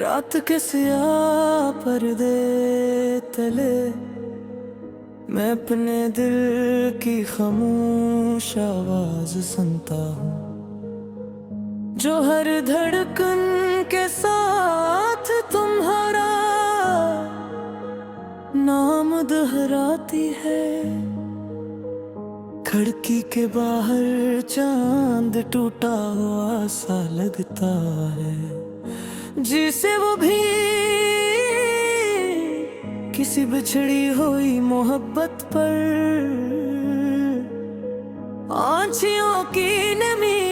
रात के सियाह पर्दे तले मैं अपने दिल की खामोश आवाज सुनता हूँ, जो हर धड़कन के साथ तुम्हारा नाम दोहराती है। खिड़की के बाहर चांद टूटा हुआ सा लगता है, जिसे वो भी किसी बिछड़ी हुई मोहब्बत पर आँखियों की नमी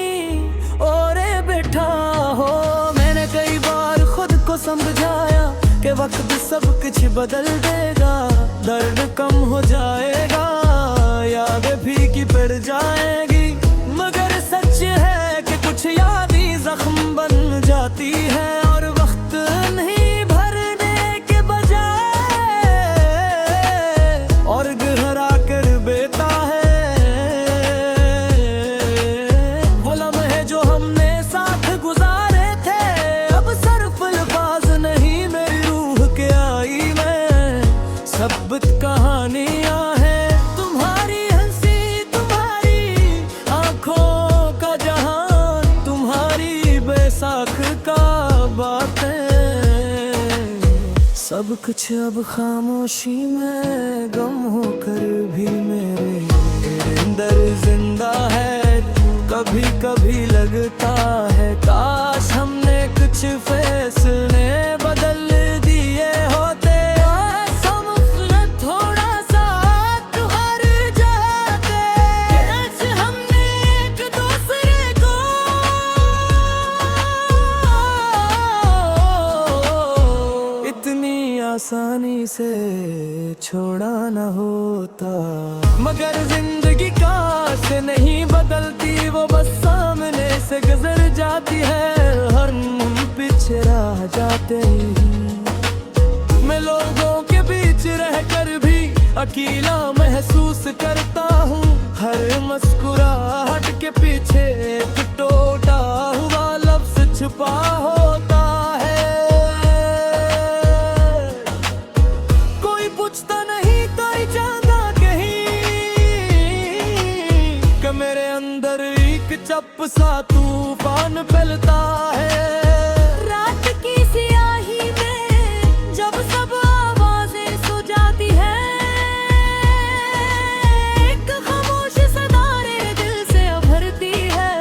ओरे बैठा हो। मैंने कई बार खुद को समझाया कि वक्त सब कुछ बदल देगा, दर्द कम हो जाएगा, यादें फीकी पड़ जाएगी, मगर सच है कि कुछ यादें जख्म बन जाती है और वक्त नहीं भरने के बजाय और गहरा कर बेता है। वो लम्हे जो हमने साथ गुजारे थे अब सिर्फ अल्फाज नहीं मेरी रूह के आई में सबूत कहानियां हैं। तुम्हारी हंसी, तुम्हारी आंखों का जहान, तुम्हारी बैसाख का बातें, सब कुछ अब खामोशी में गम होकर भी मेरे अंदर जिंदा है। कभी कभी लगता है काश हमने कुछ फैसले बदल दिए होते, थोड़ा सा तुहार जाते, आज हमने एक दूसरे को इतनी आसानी से छोड़ा न होता। मगर जिंदगी काश नहीं बदलती, वो बस सामने से गुजर जाती है, हर पीछे रह जाते ही। मैं लोगों के बीच रहकर भी अकेला महसूस करता हूँ, हर मुस्कुराहट के पीछे एक टूटा हुआ लफ्ज छुपा होता है। कोई पूछता नहीं, कोई जानता कहीं कि मेरे अंदर एक चप सा तूफान फैलता है। रात की सियाही में जब सब आवाजें सो जाती है, एक खामोश सदारे दिल से भरती है,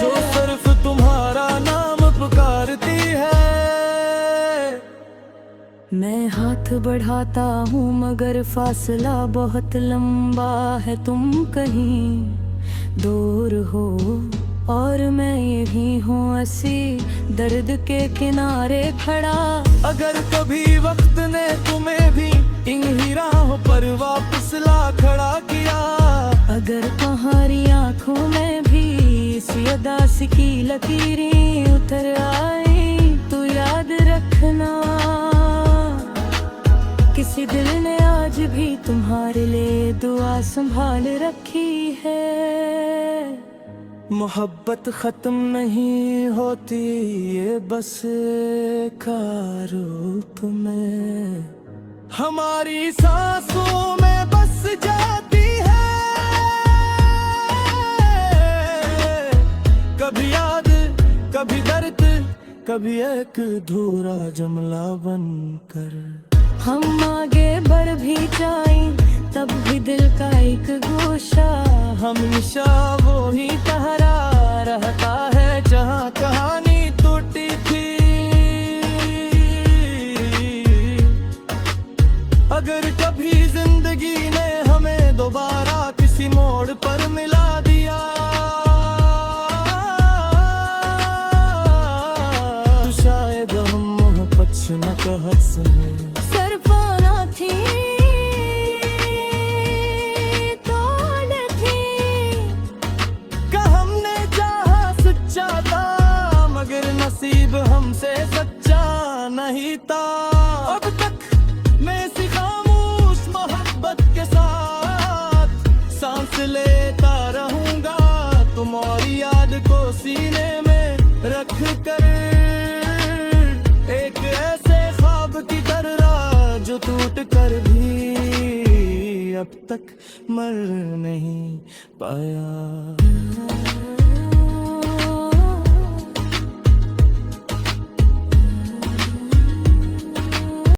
जो सिर्फ तुम्हारा नाम पुकारती है। मैं हाथ बढ़ाता हूँ मगर फासला बहुत लंबा है, तुम कहीं दूर हो और मैं यही हूँ ऐसी दर्द के किनारे खड़ा। अगर कभी वक्त ने तुम्हें भी इन ही राहों पर वापस ला खड़ा किया, अगर तुम्हारी आंखों में भी इसी उदास की लकीरें उतर आई, तो याद रखना किसी दिल ने आज भी तुम्हारे लिए दुआ संभाल रखी है। मोहब्बत खत्म नहीं होती, ये बस का रूप में हमारी सांसों में बस जाती है। कभी याद, कभी दर्द, कभी एक अधूरा जुमला बनकर हम आगे बढ़ भी जाएं, तब भी दिल का एक गोशा हमेशा वो ही ठहरा रहता है जहाँ कहानी टूटी थी। अगर कभी जिंदगी ने हमें दोबारा किसी मोड़ पर मिला दिया, तो शायद हम मोहब्बत न कह सके, सिर्फ आना थी नसीब हमसे सच्चा नहीं था। अब तक मैं इसी खामोश मोहब्बत के सीने में रख कर, एक ऐसे ख्वाब की तरह जो टूट कर भी अब तक मर नहीं पाया।